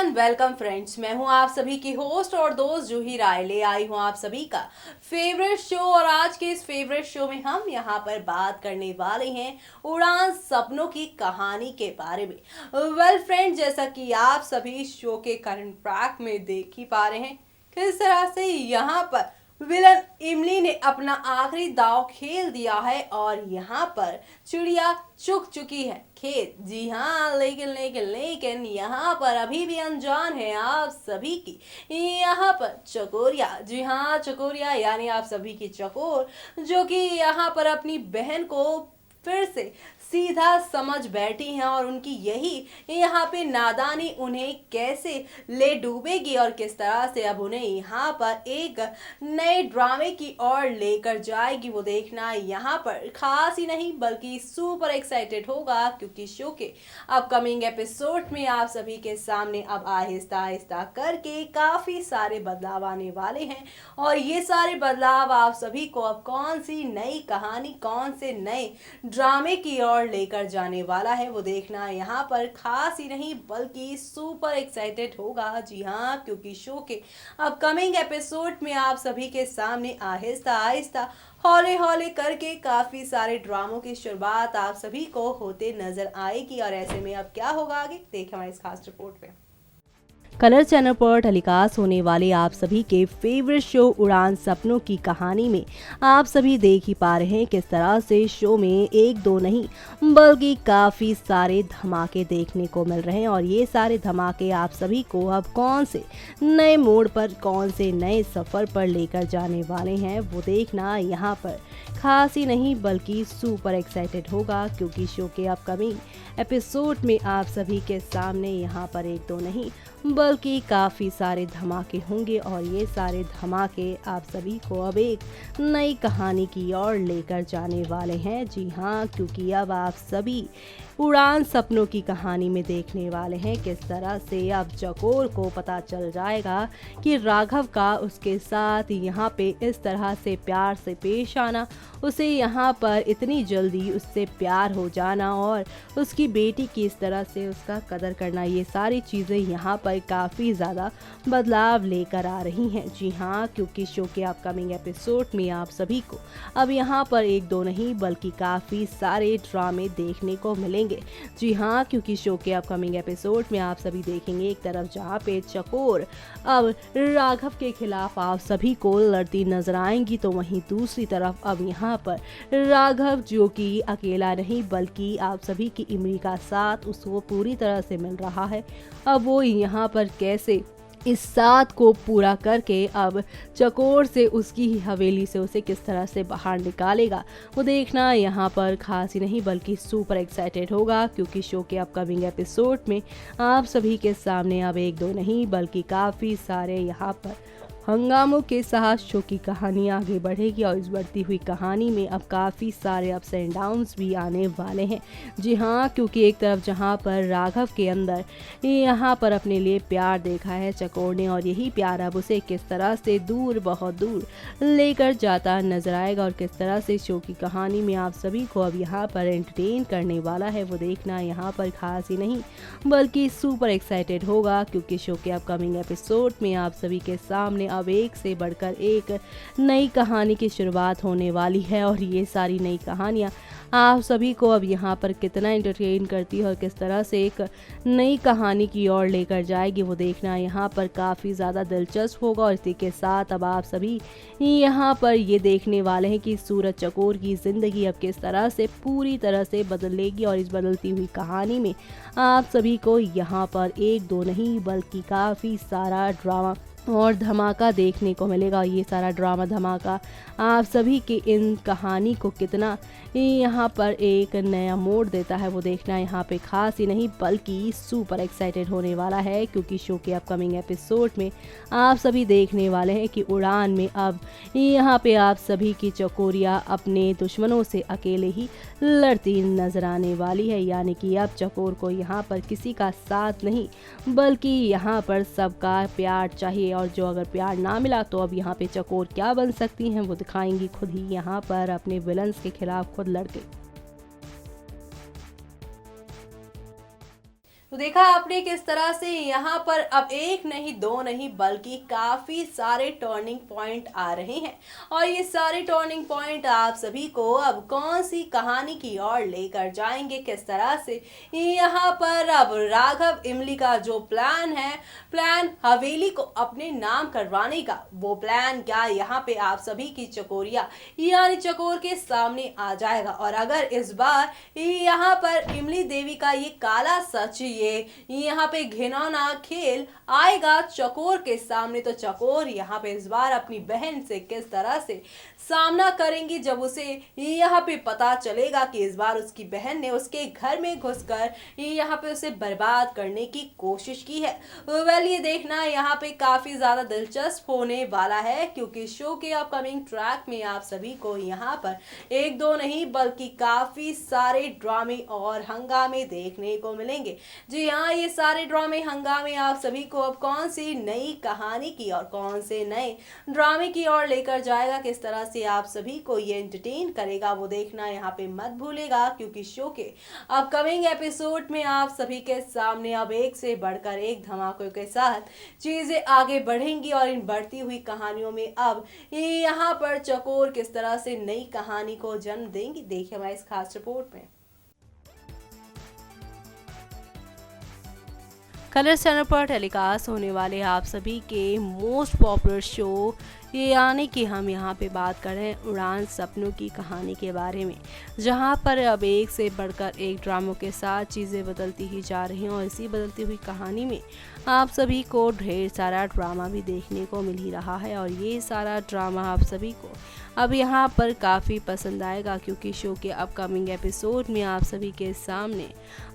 And welcome friends. मैं हूं आप सभी की होस्ट और दोस्त जूही राय। ले आई हूं आप सभी का फेवरेट शो और आज के इस फेवरेट शो में हम यहां पर बात करने वाले हैं उड़ान सपनों की कहानी के बारे में। वेल फ्रेंड्स, जैसा कि आप सभी शो के करंट ट्रैक में देख ही पा रहे हैं किस तरह से यहां पर विलन इमली ने अपना आखिरी दांव खेल दिया है और यहाँ पर चिड़िया चुक चुकी है खेत। जी हाँ, लेकिन लेकिन लेकिन यहाँ पर अभी भी अनजान है आप सभी की यहाँ पर चकोरिया। जी हाँ, चकोरिया यानी आप सभी की चकोर, जो कि यहाँ पर अपनी बहन को फिर से सीधा समझ बैठी हैं और उनकी यही यहाँ पे नादानी उन्हें कैसे ले डूबेगी और किस तरह से अब उन्हें यहाँ पर एक नए ड्रामे की ओर लेकर जाएगी, वो देखना यहाँ पर खास ही नहीं बल्कि सुपर एक्साइटेड होगा, क्योंकि शो के अपकमिंग एपिसोड में आप सभी के सामने अब आहिस्ता आहिस्ता करके काफ़ी सारे बदलाव आने वाले हैं और ये सारे बदलाव आप सभी को अब कौन सी नई कहानी, कौन से नए ड्रामे की ओर लेकर जाने वाला है, वो देखना यहाँ पर खास ही नहीं बल्कि सुपर एक्साइटेड होगा। जी हाँ, क्योंकि शो के अपकमिंग एपिसोड में आप सभी के सामने आहिस्ता आहिस्ता हौले हौले करके काफी सारे ड्रामों की शुरुआत आप सभी को होते नजर आएगी। और ऐसे में अब क्या होगा आगे, देखें हमारी इस खास रिपोर्ट में। कलर चैनल पर टेलीकास्ट होने वाले आप सभी के फेवरेट शो उड़ान सपनों की कहानी में आप सभी देख ही पा रहे हैं किस तरह से शो में एक दो नहीं बल्कि काफ़ी सारे धमाके देखने को मिल रहे हैं और ये सारे धमाके आप सभी को अब कौन से नए मोड़ पर, कौन से नए सफ़र पर लेकर जाने वाले हैं, वो देखना यहाँ पर खास ही नहीं बल्कि सुपर एक्साइटेड होगा, क्योंकि शो के अपकमिंग एपिसोड में आप सभी के सामने यहाँ पर एक दो नहीं बल्कि काफ़ी सारे धमाके होंगे और ये सारे धमाके आप सभी को अब एक नई कहानी की ओर लेकर जाने वाले हैं। जी हाँ, क्योंकि अब आप सभी उड़ान सपनों की कहानी में देखने वाले हैं किस तरह से अब चकोर को पता चल जाएगा कि राघव का उसके साथ यहाँ पे इस तरह से प्यार से पेश आना, उसे यहाँ पर इतनी जल्दी उससे प्यार हो जाना और उसकी बेटी की इस तरह से उसका कदर करना, ये सारी चीज़ें यहाँ पर काफ़ी ज़्यादा बदलाव लेकर आ रही हैं। जी हाँ, क्योंकि शो के अपकमिंग एपिसोड में आप सभी को अब यहाँ पर एक दो नहीं बल्कि काफ़ी सारे ड्रामे देखने को मिलेंगे। जी हाँ, क्योंकि शो के अपकमिंग एपिसोड में आप सभी देखेंगे एक तरफ जहाँ पे चकोर अब राघव के खिलाफ आप सभी को लड़ती नजर आएंगी, तो वहीं दूसरी तरफ अब यहाँ पर राघव जो कि अकेला नहीं बल्कि आप सभी की इमली का साथ उसको पूरी तरह से मिल रहा है, अब वो यहाँ पर कैसे इस साथ को पूरा करके अब चकोर से, उसकी ही हवेली से उसे किस तरह से बाहर निकालेगा, वो देखना यहाँ पर खास ही नहीं बल्कि सुपर एक्साइटेड होगा, क्योंकि शो के अपकमिंग एपिसोड में आप सभी के सामने अब एक दो नहीं बल्कि काफ़ी सारे यहाँ पर हंगामों के साथ शो की कहानी आगे बढ़ेगी और इस बढ़ती हुई कहानी में अब काफ़ी सारे अप्स एंड डाउन्स भी आने वाले हैं। जी हाँ, क्योंकि एक तरफ जहाँ पर राघव के अंदर यहाँ पर अपने लिए प्यार देखा है चकोर ने और यही प्यार अब उसे किस तरह से दूर, बहुत दूर लेकर जाता नजर आएगा और किस तरह से शो की कहानी में आप सभी को अब यहाँ पर एंटरटेन करने वाला है, वो देखना यहाँ पर खास ही नहीं बल्कि सुपर एक्साइटेड होगा, क्योंकि शो के अपकमिंग एपिसोड में आप सभी के सामने अब एक से बढ़कर एक नई कहानी की शुरुआत होने वाली है और ये सारी नई कहानियाँ आप सभी को अब यहाँ पर कितना एंटरटेन करती है और किस तरह से एक नई कहानी की ओर लेकर जाएगी, वो देखना यहाँ पर काफ़ी ज़्यादा दिलचस्प होगा। और इसी के साथ अब आप सभी यहाँ पर ये देखने वाले हैं कि सूरज चकोर की ज़िंदगी अब किस तरह से पूरी तरह से बदलेगी और इस बदलती हुई कहानी में आप सभी को यहाँ पर एक दो नहीं बल्कि काफ़ी सारा ड्रामा और धमाका देखने को मिलेगा। ये सारा ड्रामा धमाका आप सभी की इन कहानी को कितना यहाँ पर एक नया मोड़ देता है, वो देखना यहाँ पे खास ही नहीं बल्कि सुपर एक्साइटेड होने वाला है, क्योंकि शो के अपकमिंग एपिसोड में आप सभी देखने वाले हैं कि उड़ान में अब यहाँ पे आप सभी की चकोरिया अपने दुश्मनों से अकेले ही लड़ती नजर आने वाली है, यानी कि अब चकोर को यहाँ पर किसी का साथ नहीं बल्कि यहाँ पर सबका प्यार चाहिए और जो अगर प्यार ना मिला तो अब यहाँ पे चकोर क्या बन सकती हैं, वो दिखाएंगी खुद ही यहाँ पर अपने विलन्स के खिलाफ खुद लड़के। तो देखा आपने किस तरह से यहाँ पर अब एक नहीं दो नहीं बल्कि काफी सारे टर्निंग पॉइंट आ रहे हैं और ये सारे टर्निंग पॉइंट आप सभी को अब कौन सी कहानी की ओर लेकर जाएंगे, किस तरह से यहाँ पर अब राघव इमली का जो प्लान है, प्लान हवेली को अपने नाम करवाने का, वो प्लान क्या यहाँ पे आप सभी की चकोरिया यानी चकोर के सामने आ जाएगा। और अगर इस बार यहाँ पर इमली देवी का ये काला सच, ये यहाँ पे घिनौना खेल आएगा चकोर के सामने, तो चकोर यहाँ पे इस बार अपनी बहन से किस तरह से सामना करेंगी जब उसे यहाँ पे पता चलेगा कि इस बार उसकी बहन ने उसके घर में घुसकर यहाँ पे उसे बर्बाद करने की कोशिश की है। वेल, ये देखना यहाँ पे काफी ज्यादा दिलचस्प होने वाला है क्योंकि शो के अपकमिंग ट्रैक में आप सभी को यहाँ पर एक दो नहीं बल्कि काफी सारे ड्रामे और हंगामे देखने को मिलेंगे। जी हाँ, ये सारे ड्रामे हंगामे आप सभी को अब कौन सी नई कहानी की और कौन से नए ड्रामे की ओर लेकर जाएगा, किस तरह से आप सभी को ये एंटरटेन करेगा, वो देखना यहाँ पे मत भूलेगा क्योंकि शो के अपकमिंग एपिसोड में आप सभी के सामने अब एक से बढ़कर एक धमाकों के साथ चीजें आगे बढ़ेंगी और इन बढ़ती हुई कहानियों में अब यहाँ पर चकोर किस तरह से नई कहानी को जन्म देंगी, देखिए हमारे इस खास रिपोर्ट में। कलर्स चैनल पर टेलीकास्ट होने वाले आप सभी के मोस्ट पॉपुलर शो ये यानी कि हम यहाँ पे बात कर रहे हैं उड़ान सपनों की कहानी के बारे में, जहाँ पर अब एक से बढ़कर एक ड्रामों के साथ चीज़ें बदलती ही जा रही हैं और इसी बदलती हुई कहानी में आप सभी को ढेर सारा ड्रामा भी देखने को मिल ही रहा है। और ये सारा ड्रामा आप सभी को अब यहाँ पर काफ़ी पसंद आएगा क्योंकि शो के अपकमिंग एपिसोड में आप सभी के सामने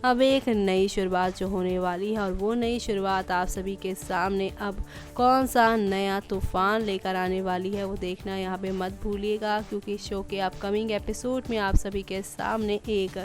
अब एक नई शुरुआत जो होने वाली है और वो नई शुरुआत आप सभी के सामने अब कौन सा नया तूफान लेकर आने वाली है, वो देखना यहाँ पे मत भूलिएगा क्योंकि शो के अपकमिंग एपिसोड में आप सभी के सामने एक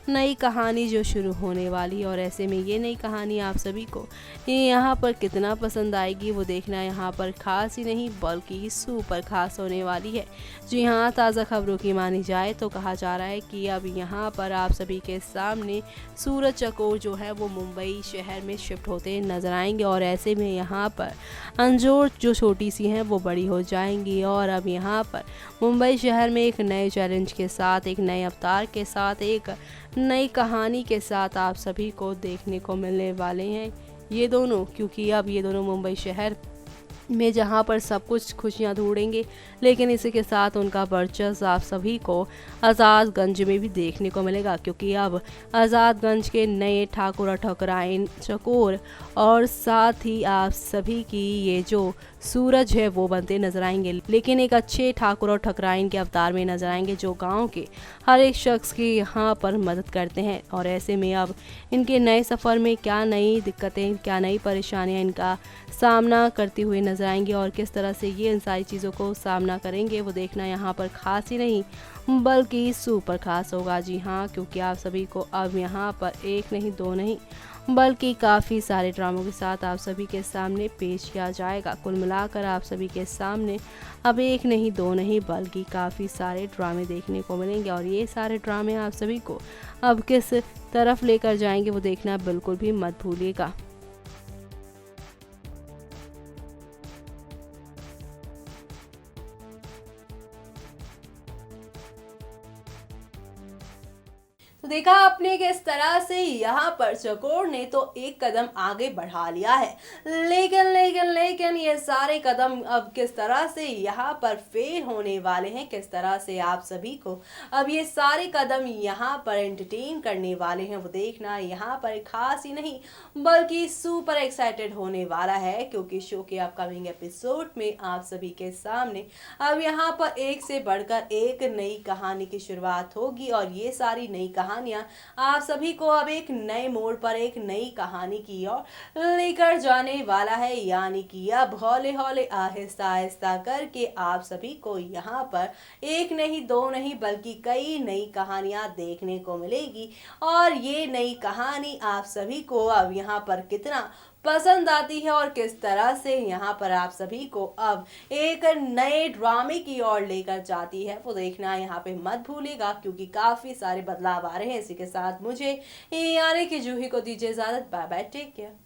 नई कहानी जो शुरू होने वाली है और ऐसे में ये नई कहानी आप सभी को यहाँ पर कितना पसंद आएगी, वो देखना यहाँ पर खास ही नहीं बल्कि सुपर खास होने वाली है। जी हाँ, ताज़ा खबरों की मानी जाए तो कहा जा रहा है कि अब यहाँ पर आप सभी के सामने सूरज चकोर जो है वो मुंबई शहर में शिफ्ट होते नजर आएंगे और ऐसे में यहाँ पर अंजोर जो छोटी सी हैं वो बड़ी हो जाएंगी और अब यहाँ पर मुंबई शहर में एक नए चैलेंज के साथ, एक नए अवतार के साथ, एक नई कहानी के साथ आप सभी को देखने को मिलने वाले हैं ये दोनों, क्योंकि अब ये दोनों मुंबई शहर में जहाँ पर सब कुछ खुशियाँ ढूंढेंगे, लेकिन इसी के साथ उनका वर्चस्व आप सभी को आज़ादगंज में भी देखने को मिलेगा क्योंकि अब आज़ादगंज के नए ठाकुर ठकुराइन चकोर और साथ ही आप सभी की ये जो सूरज है वो बनते नजर आएंगे, लेकिन एक अच्छे ठाकुर और ठकुराइन के अवतार में नजर आएंगे जो गांव के हर एक शख्स की यहाँ पर मदद करते हैं। और ऐसे में अब इनके नए सफ़र में क्या नई दिक्कतें, क्या नई परेशानियाँ इनका सामना करती हुई नजर आएंगी और किस तरह से ये इन सारी चीज़ों को सामना करेंगे, वो देखना यहाँ पर खास ही नहीं बल्कि सुपर खास होगा। जी हाँ, क्योंकि आप सभी को अब यहाँ पर एक नहीं दो नहीं बल्कि काफ़ी सारे ड्रामों के साथ आप सभी के सामने पेश किया जाएगा। कुल मिलाकर आप सभी के सामने अब एक नहीं दो नहीं बल्कि काफ़ी सारे ड्रामे देखने को मिलेंगे और ये सारे ड्रामे आप सभी को अब किस तरफ लेकर जाएंगे वो देखना बिल्कुल भी मत भूलिएगा। तो देखा आपने किस तरह से यहाँ पर चकोर ने तो एक कदम आगे बढ़ा लिया है, लेकिन ये सारे कदम अब किस तरह से यहाँ पर फेल होने वाले हैं, किस तरह से आप सभी को अब ये सारे कदम यहाँ पर एंटरटेन करने वाले हैं, वो देखना यहाँ पर खास ही नहीं बल्कि सुपर एक्साइटेड होने वाला है क्योंकि शो के अपकमिंग एपिसोड में आप सभी के सामने अब यहाँ पर एक से बढ़कर एक नई कहानी की शुरुआत होगी और ये सारी नई कहानियां आप सभी को अब एक नए मोड़ पर एक नई कहानी की ओर लेकर जाने वाला है, यानी कि अब हौले हौले आहिस्ता आहिस्ता करके आप सभी को यहाँ पर एक नहीं दो नहीं बल्कि कई नई कहानियां देखने को मिलेगी और ये नई कहानी आप सभी को अब यहाँ पर कितना पसंद आती है और किस तरह से यहाँ पर आप सभी को अब एक नए ड्रामे की ओर लेकर जाती है, वो देखना यहाँ पे मत भूलिएगा क्योंकि काफी सारे बदलाव आ रहे हैं। इसी के साथ मुझे यानी कि जूही को दीजिए इजाजत। Bye bye, take care.